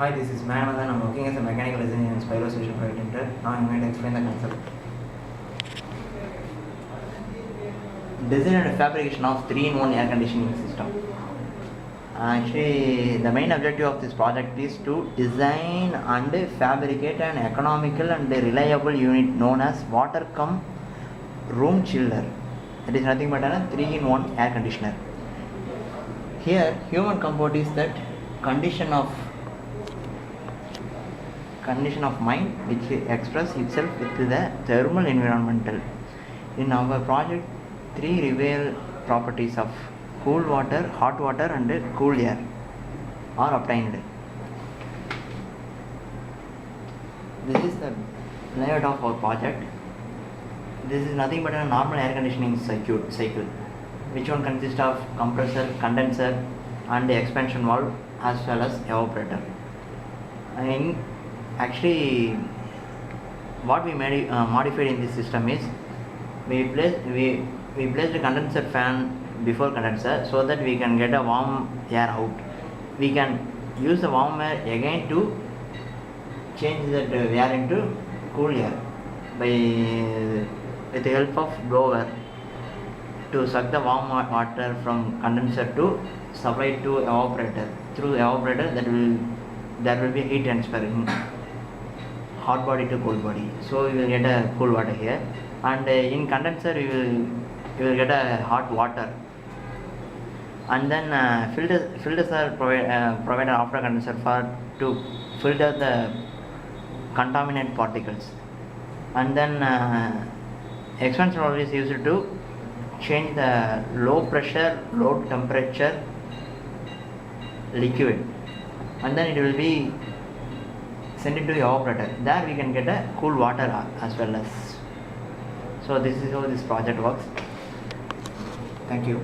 Hi, this is Mayanathan. I'm working as a mechanical engineer in spiroprojects project center. Now I'm going to explain the concept. Design and fabrication of 3-in-1 air conditioning system. Actually, the main objective of this project is to design and fabricate an economical and reliable unit known as water cum room chiller. It is nothing but a 3-in-1 air conditioner. Here, human comfort is that condition of mind which express itself with the thermal environmental. In our project, 3 real properties of cool water, hot water and cool air are obtained. This is the layout of our project. This is nothing but a normal air conditioning cycle, which one consists of compressor, condenser and the expansion valve as well as evaporator. Actually, what we modified in this system is we placed a condenser fan before condenser so that we can get a warm air out. We can use the warm air again to change that air into cool air with the help of blower to suck the warm water from condenser to supply to evaporator. Through evaporator, there will be heat transfer in hot body to cold body, so you will get a cool water here, and in condenser you will get a hot water, and then filters are provided after condenser to filter the contaminant particles, and then expansion valve is used to change the low pressure, low temperature liquid, and then it will be send it to evaporator. There we can get a cool water as well as. So this is how this project works. Thank you.